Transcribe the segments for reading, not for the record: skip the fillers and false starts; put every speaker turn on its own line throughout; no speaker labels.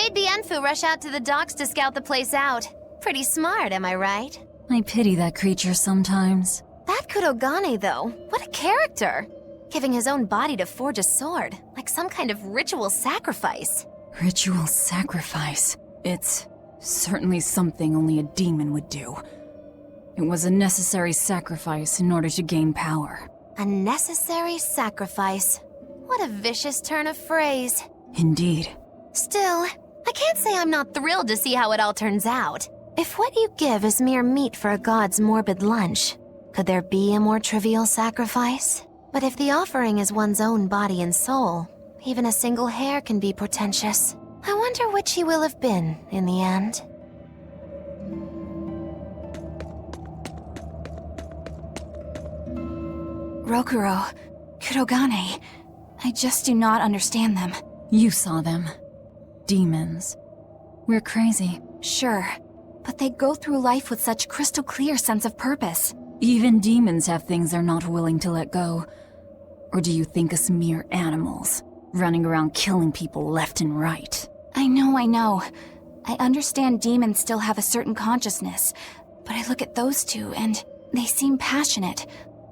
made the Enfu rush out to the docks to scout the place out. Pretty smart, am I right?
I pity that creature sometimes.
That Kurogane, though, what a character! Giving his own body to forge a sword, like some kind of ritual sacrifice.
Ritual sacrifice. It's certainly something only a demon would do. It was a necessary sacrifice in order to gain power.
A necessary sacrifice. What a vicious turn of phrase.
Indeed.
Still, I can't say I'm not thrilled to see how it all turns out. If what you give is mere meat for a god's morbid lunch, could there be a more trivial sacrifice? But if the offering is one's own body and soul, even a single hair can be portentous. I wonder which he will have been in the end.
Rokuro, Kurogane, I just do not understand them.
You saw them. Demons. We're crazy.
Sure, but they go through life with such crystal clear sense of purpose.
Even demons have things they're not willing to let go. Or do you think us mere animals, running around killing people left and right?
I know. I understand demons still have a certain consciousness, but I look at those two and they seem passionate,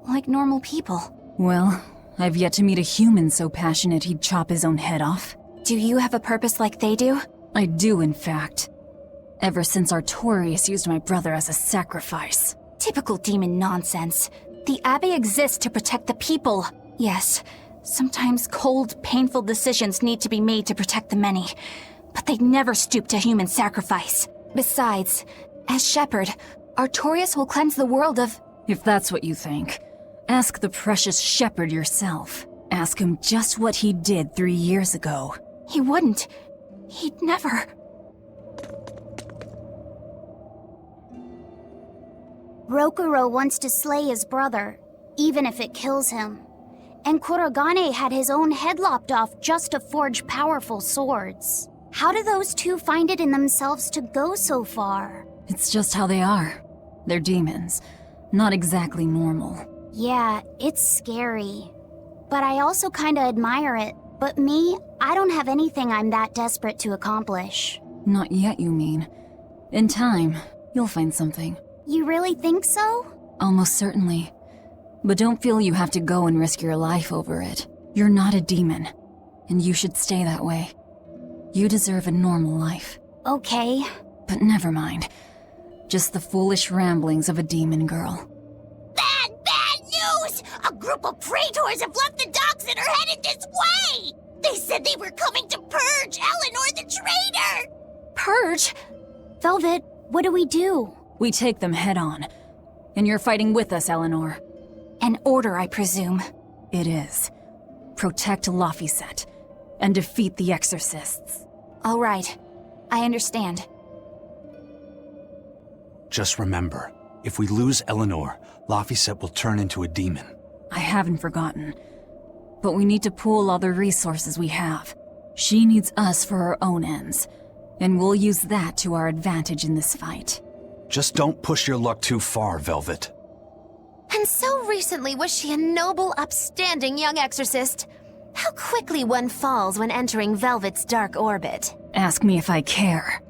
like normal people.
Well, I've yet to meet a human so passionate he'd chop his own head off.
Do you have a purpose like they do?
I do, in fact. Ever since Artorius used my brother as a sacrifice.
Typical demon nonsense. The Abbey exists to protect the people. Yes, sometimes cold, painful decisions need to be made to protect the many, but they'd never stoop to human sacrifice. Besides, as shepherd, Artorius will cleanse the world of...
If that's what you think, ask the precious shepherd yourself. Ask him just what he did 3 years ago.
He wouldn't. He'd never...
Rokuro wants to slay his brother, even if it kills him. And Kurogane had his own head lopped off just to forge powerful swords. How do those two find it in themselves to go so far?
It's just how they are. They're demons. Not exactly normal.
Yeah, it's scary. But I also kinda admire it. But me, I don't have anything I'm that desperate to accomplish.
Not yet, you mean. In time, you'll find something.
You really think so?
Almost certainly. But don't feel you have to go and risk your life over it. You're not a demon, and you should stay that way. You deserve a normal life.
Okay.
But never mind. Just the foolish ramblings of a demon girl.
Bad news! A group of praetors have left the docks and are headed this way! They said they were coming to purge Eleanor the traitor!
Purge?
Velvet, what do we do?
We take them head on. And you're fighting with us, Eleanor.
An order, I presume.
It is. Protect Laifiset and defeat the exorcists.
All right. I understand.
Just remember, if we lose Eleanor, Laifiset will turn into a demon.
I haven't forgotten. But we need to pool all the resources we have. She needs us for her own ends, and we'll use that to our advantage in this fight.
Just don't push your luck too far, Velvet.
And so recently was she a noble, upstanding young exorcist. How quickly one falls when entering Velvet's dark orbit.
Ask me if I care.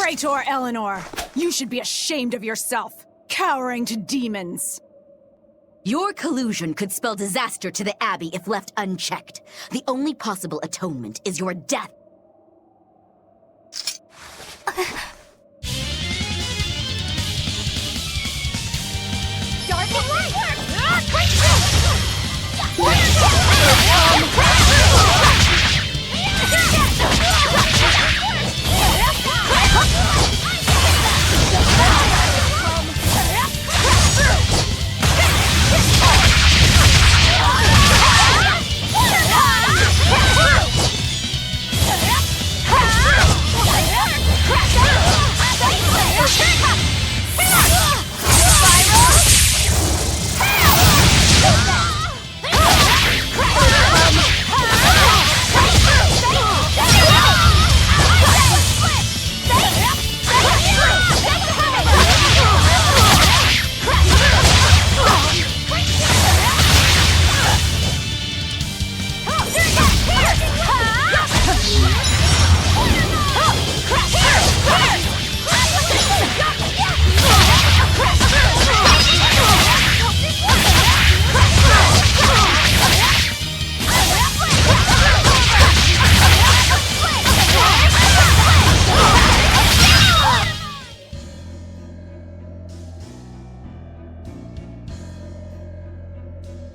Traitor Eleanor! You should be ashamed of yourself, cowering to demons.
Your collusion could spell disaster to the Abbey if left unchecked. The only possible atonement is your death.
Dark and light!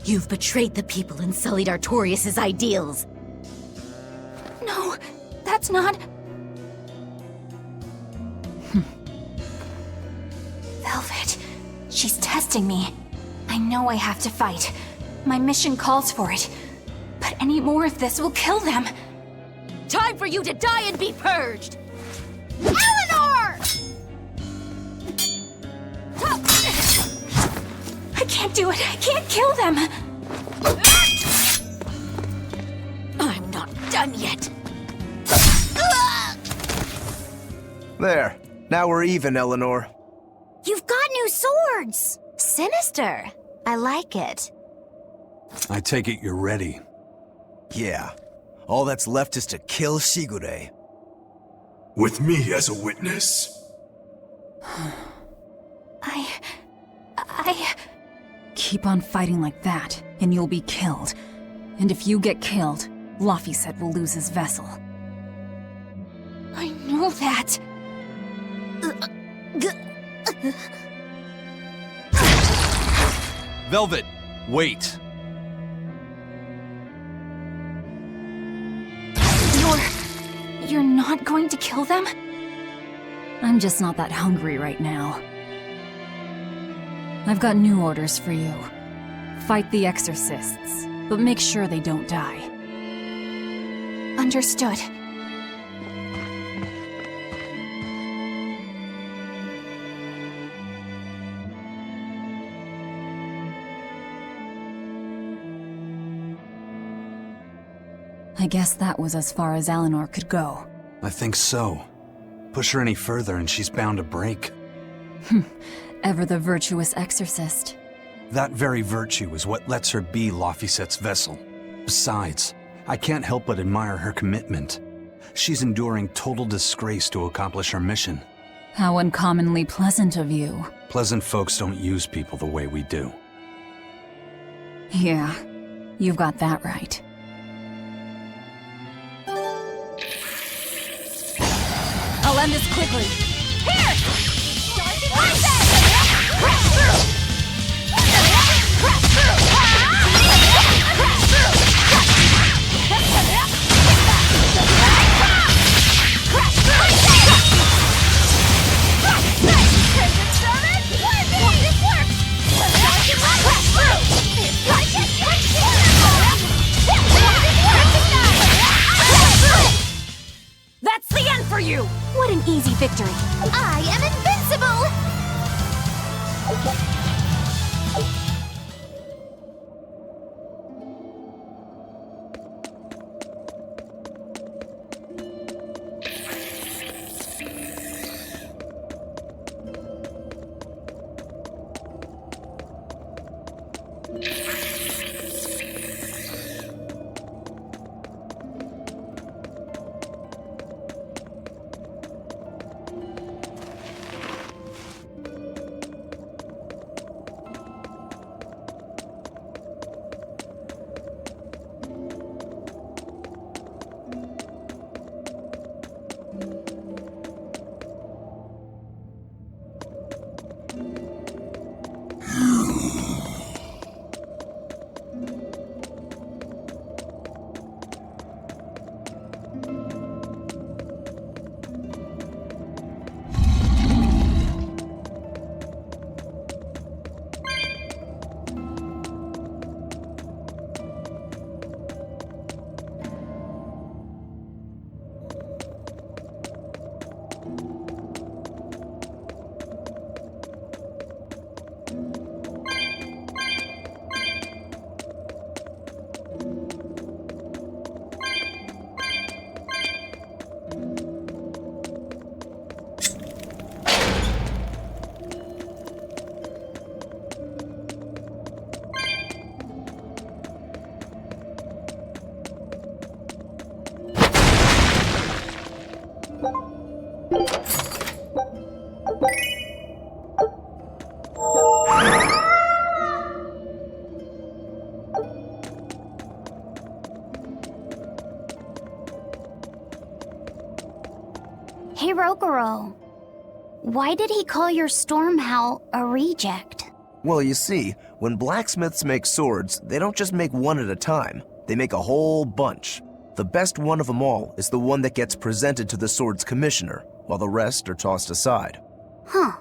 You've betrayed the people and sullied Artorius' ideals.
No, that's not... Velvet, she's testing me. I know I have to fight. My mission calls for it. But any more of this will kill them.
Time for you to die and be purged!
Eleanor!
I can't do it. I can't kill them.
I'm not done yet.
There. Now we're even, Eleanor.
You've got new swords!
Sinister. I like it.
I take it you're ready.
Yeah. All that's left is to kill Shigure.
With me as a witness?
I...
Keep on fighting like that, and you'll be killed. And if you get killed, Laifiset will lose his vessel.
I know that.
Velvet, wait.
You're not going to kill them?
I'm just not that hungry right now. I've got new orders for you. Fight the exorcists, but make sure they don't die.
Understood.
I guess that was as far as Eleanor could go.
I think so. Push her any further and she's bound to break.
Ever the virtuous exorcist.
That very virtue is what lets her be Laifiset's vessel. Besides, I can't help but admire her commitment. She's enduring total disgrace to accomplish her mission.
How uncommonly pleasant of you.
Pleasant folks don't use people the way we do.
Yeah, you've got that right.
I'll end this quickly. That's the end for you!
What an easy victory.
I am invincible! Why did he call your Stormhowl a reject?
Well, you see, when blacksmiths make swords, they don't just make one at a time. They make a whole bunch. The best one of them all is the one that gets presented to the sword's commissioner, while the rest are tossed aside.
Huh.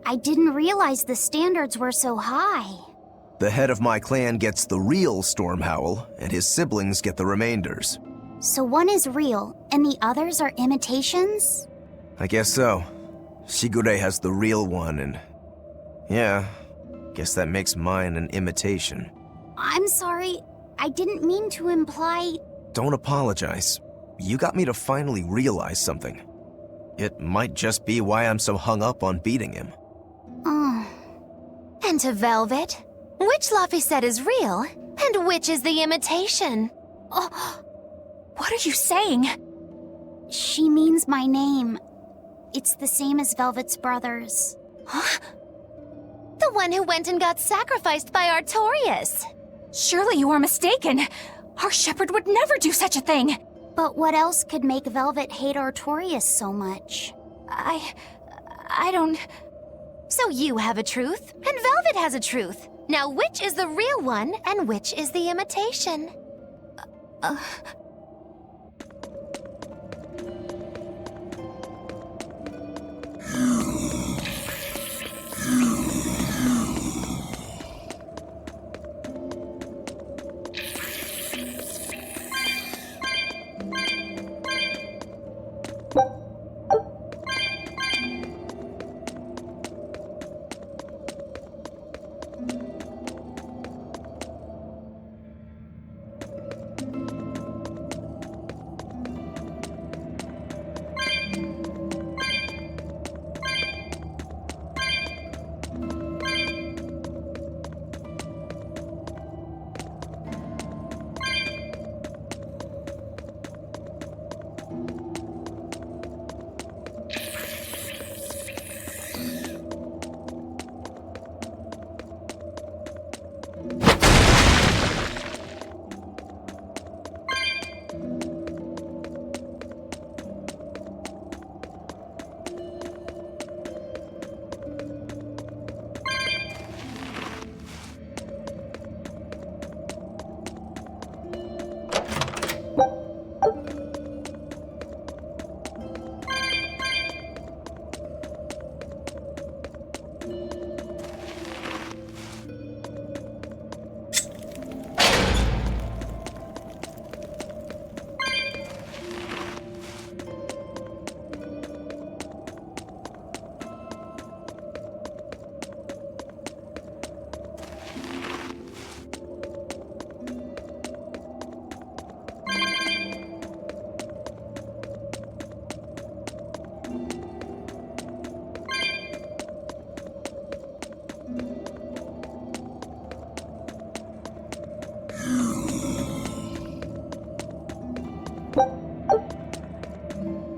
I didn't realize the standards were so high.
The head of my clan gets the real Stormhowl, and his siblings get the remainders.
So one is real, and the others are imitations?
I guess so. Shigure has the real one, and... yeah, guess that makes mine an imitation.
I'm sorry, I didn't mean to imply...
Don't apologize. You got me to finally realize something. It might just be why I'm so hung up on beating him.
Oh.
And to Velvet, which Laifiset is real, and which is the imitation?
Oh, what are you saying?
She means my name. It's the same as Velvet's brothers.
Huh? The one who went and got sacrificed by Artorius.
Surely you are mistaken. Our shepherd would never do such a thing.
But what else could make Velvet hate Artorius so much?
I don't...
So you have a truth, and Velvet has a truth. Now which is the real one, and which is the imitation?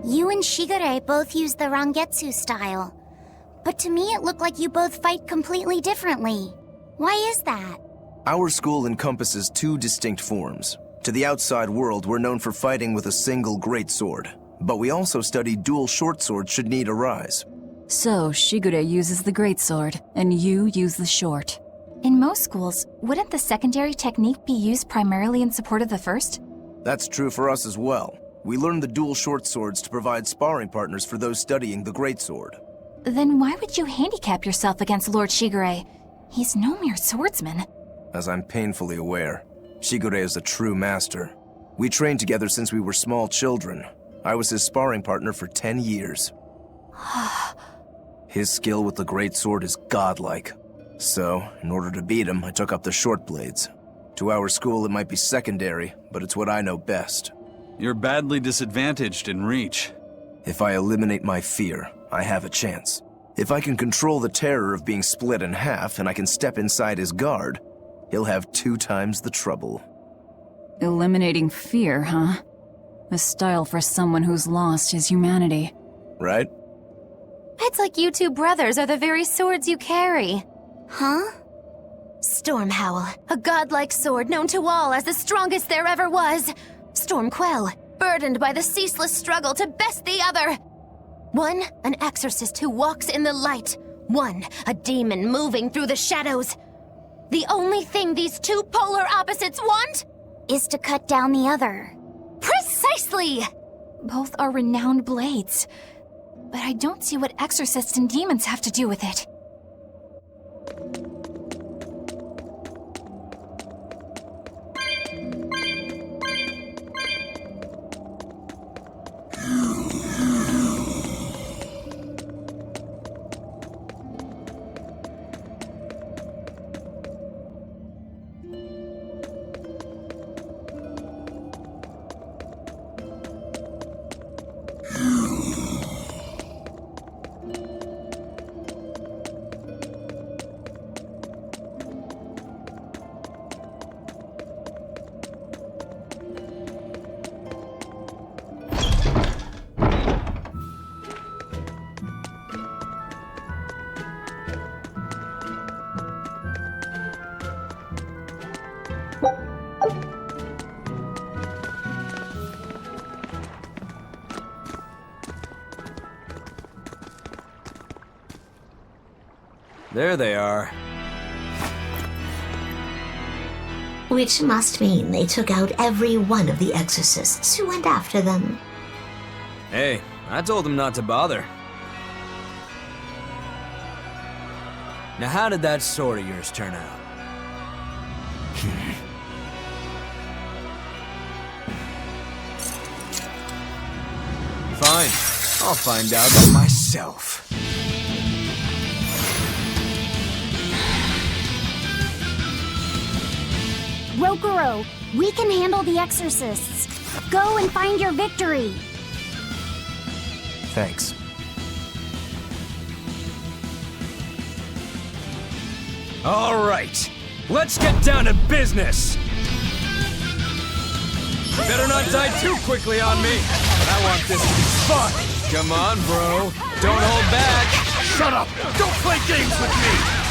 You and Shigure both use the Rangetsu style. But to me it looked like you both fight completely differently. Why is that?
Our school encompasses two distinct forms. To the outside world, we're known for fighting with a single greatsword. But we also study dual short swords should need arise.
So, Shigure uses the greatsword, and you use the short.
In most schools, wouldn't the secondary technique be used primarily in support of the first?
That's true for us as well. We learn the dual short swords to provide sparring partners for those studying the greatsword.
Then why would you handicap yourself against Lord Shigure? He's no mere swordsman.
As I'm painfully aware, Shigure is a true master. We trained together since we were small children. I was his sparring partner for 10 years. His skill with the greatsword is godlike. So, in order to beat him, I took up the short blades. To our school, it might be secondary, but it's what I know best.
You're badly disadvantaged in reach.
If I eliminate my fear, I have a chance. If I can control the terror of being split in half and I can step inside his guard, he'll have 2 times the trouble.
Eliminating fear, huh? A style for someone who's lost his humanity.
Right?
It's like you two brothers are the very swords you carry.
Huh?
Stormhowl, a godlike sword known to all as the strongest there ever was. Stormquell, burdened by the ceaseless struggle to best the other. One, an exorcist who walks in the light. One, a demon moving through the shadows. The only thing these two polar opposites want
Is to cut down the other.
Precisely!
Both are renowned blades. But I don't see what exorcists and demons have to do with it.
There they are.
Which must mean they took out every one of the exorcists who went after them.
Hey, I told them not to bother. Now how did that sword of yours turn out? Fine, I'll find out for myself.
Rokuro, we can handle the exorcists. Go and find your victory.
Thanks.
All right, let's get down to business. Better not die too quickly on me. I want this to be fun. Come on, bro. Don't hold back. Shut up. Don't play games with me.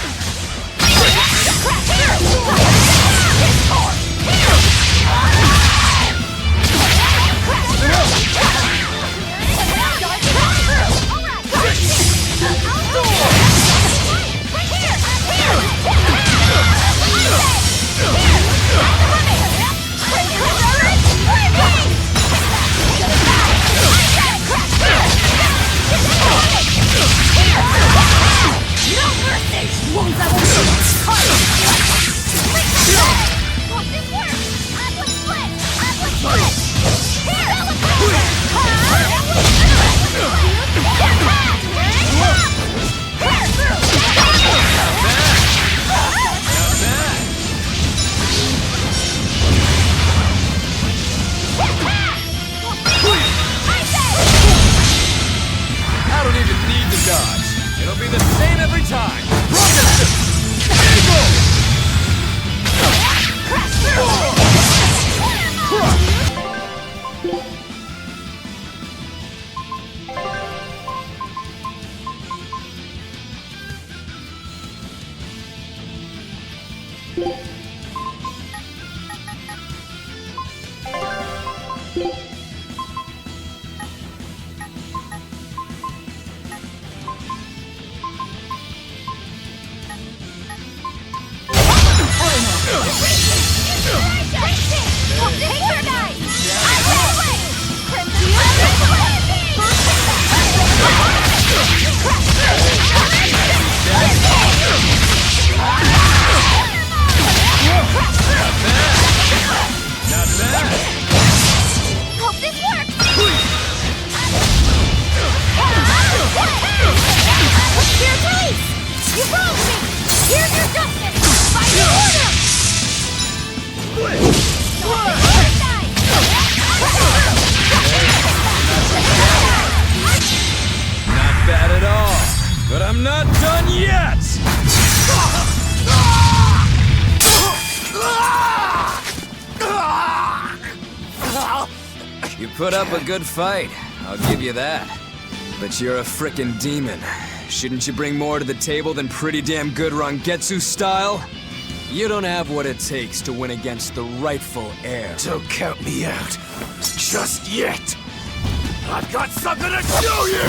I don't even need to dodge. It'll be the same every time. Not bad at all, but I'm not done yet! You put up a good fight, I'll give you that. But you're a frickin' demon. Shouldn't you bring more to the table than pretty damn good Rangetsu style? You don't have what it takes to win against the rightful heir.
Don't count me out. Just yet. I've got something to show you!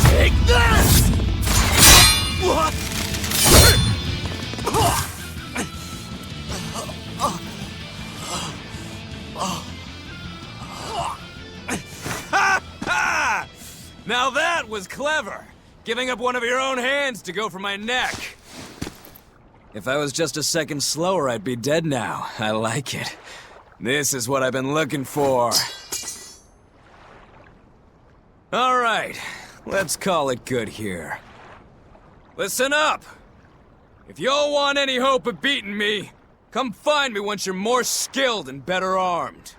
Take this! What?
Now that was clever! Giving up one of your own hands to go for my neck. If I was just a second slower, I'd be dead now. I like it. This is what I've been looking for. All right, let's call it good here. Listen up! If y'all want any hope of beating me, come find me once you're more skilled and better armed.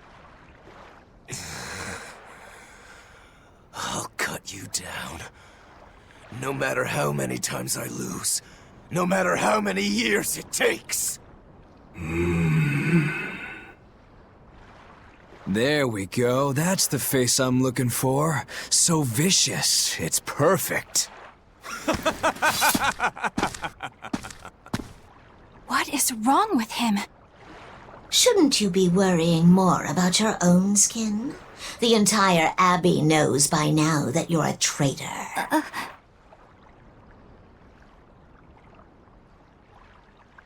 I'll cut you down. No matter how many times I lose. No matter how many years it takes.
There we go. That's the face I'm looking for. So vicious. It's perfect.
What is wrong with him?
Shouldn't you be worrying more about your own skin? The entire Abbey knows by now that you're a traitor.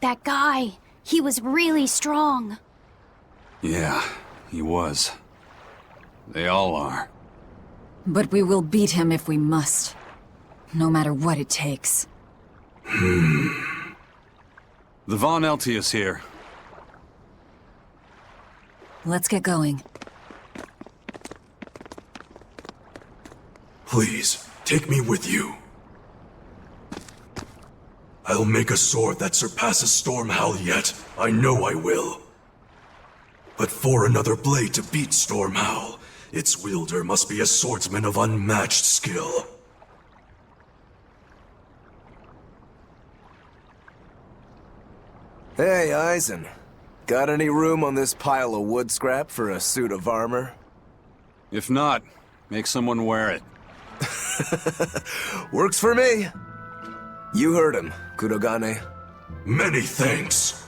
That guy, he was really strong.
Yeah, he was. They all are.
But we will beat him if we must. No matter what it takes.
The Von Eltius here.
Let's get going.
Please, take me with you. I'll make a sword that surpasses Stormhowl yet. I know I will. But for another blade to beat Stormhowl, its wielder must be a swordsman of unmatched skill.
Hey, Eisen. Got any room on this pile of wood scrap for a suit of armor?
If not, make someone wear it.
Works for me. You heard him, Kurogane.
Many thanks.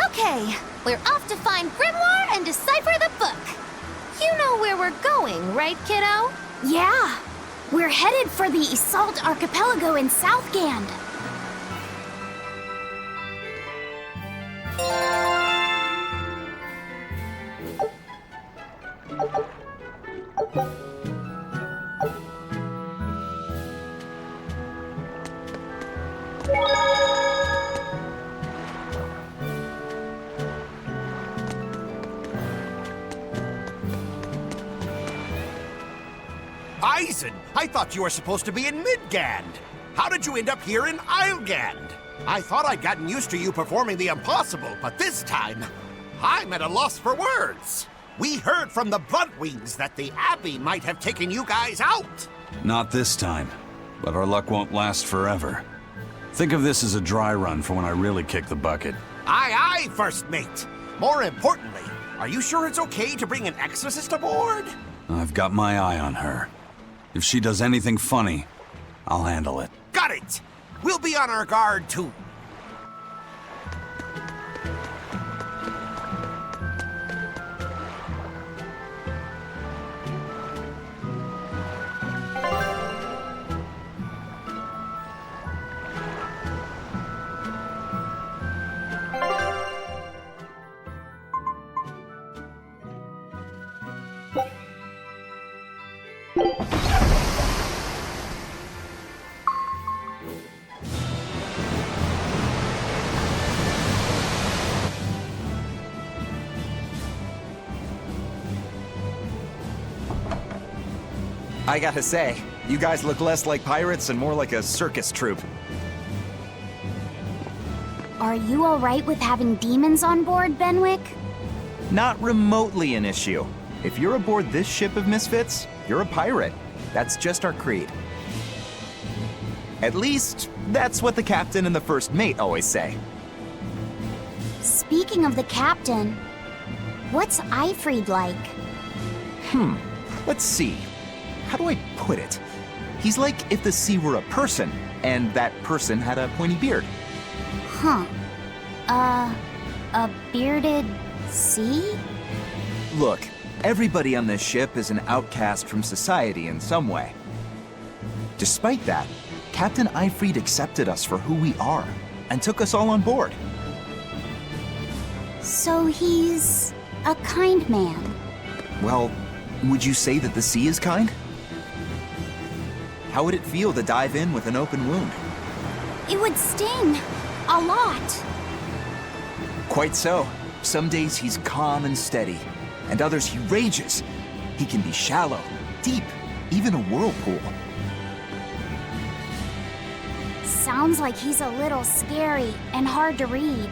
Okay, we're off to find Grimoire and decipher the book. You know where we're going, right, kiddo?
Yeah, we're headed for the Assault Archipelago in Southgand.
Eisen, I thought you were supposed to be in Midgand. How did you end up here in Islegand? I thought I'd gotten used to you performing the impossible, but this time, I'm at a loss for words. We heard from the Bloodwings that the Abbey might have taken you guys out.
Not this time, but our luck won't last forever. Think of this as a dry run for when I really kick the bucket.
Aye, aye, First Mate. More importantly, are you sure it's okay to bring an exorcist aboard?
I've got my eye on her. If she does anything funny, I'll handle it.
Got it! We'll be on our guard, too.
I gotta say, you guys look less like pirates and more like a circus troupe.
Are you alright with having demons on board, Benwick?
Not remotely an issue. If you're aboard this ship of misfits, you're a pirate. That's just our creed. At least, that's what the captain and the first mate always say.
Speaking of the captain, what's Eifried like?
Let's see. How do I put it? He's like if the sea were a person, and that person had a pointy beard.
Huh. A bearded sea?
Look, everybody on this ship is an outcast from society in some way. Despite that, Captain Eifried accepted us for who we are, and took us all on board.
So he's a kind man.
Well, would you say that the sea is kind? How would it feel to dive in with an open wound?
It would sting. A lot.
Quite so. Some days he's calm and steady, and others he rages. He can be shallow, deep, even a whirlpool.
Sounds like he's a little scary and hard to read.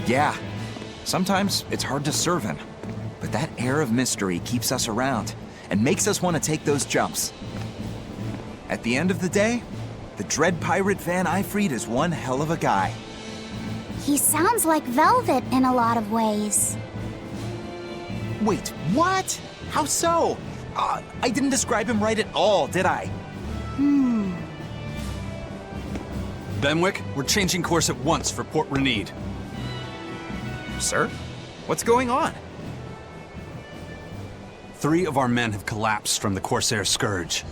Yeah, sometimes it's hard to serve him, but that air of mystery keeps us around and makes us want to take those jumps. At the end of the day, the dread pirate Van Eifried is one hell of a guy.
He sounds like Velvet in a lot of ways.
Wait, what? How so? I didn't describe him right at all, did I?
Benwick, we're changing course at once for Port Renede.
Sir? What's going on?
3 of our men have collapsed from the Corsair Scourge.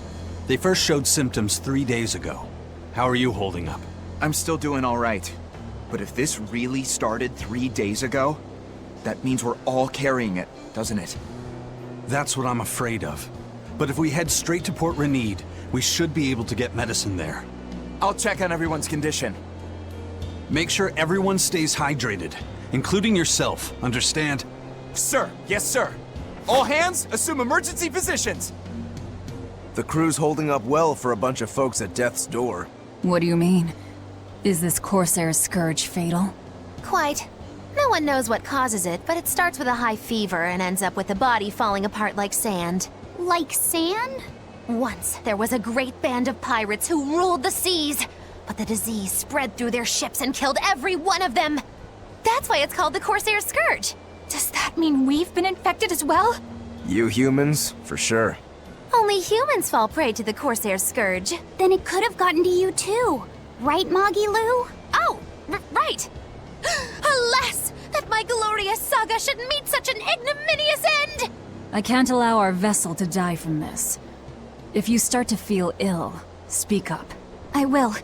They first showed symptoms 3 days ago. How are you holding up?
I'm still doing all right. But if this really started 3 days ago, that means we're all carrying it, doesn't it?
That's what I'm afraid of. But if we head straight to Port Renede, we should be able to get medicine there.
I'll check on everyone's condition.
Make sure everyone stays hydrated, including yourself, understand?
Sir, yes sir. All hands, assume emergency positions.
The crew's holding up well for a bunch of folks at death's door.
What do you mean? Is this Corsair Scourge fatal?
Quite. No one knows what causes it, but it starts with a high fever and ends up with the body falling apart like sand.
Like sand?
Once, there was a great band of pirates who ruled the seas, but the disease spread through their ships and killed every one of them. That's why it's called the Corsair Scourge.
Does that mean we've been infected as well?
You humans, for sure.
Only humans fall prey to the Corsair Scourge.
Then it could have gotten to you too. Right, Moggy Lou?
Oh, right. Alas, that my glorious saga should meet such an ignominious end!
I can't allow our vessel to die from this. If you start to feel ill, speak up.
I will.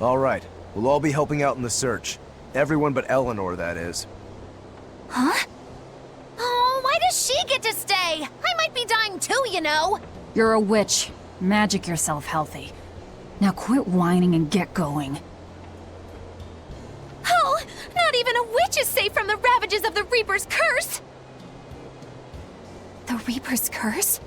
All right, we'll all be helping out in the search. Everyone but Eleanor, that is.
Huh?
Oh, why does she get to stay? I might be dying too, you know.
You're a witch. Magic yourself healthy. Now quit whining and get going.
Oh, not even a witch is safe from the ravages of the Reaper's curse!
The Reaper's curse?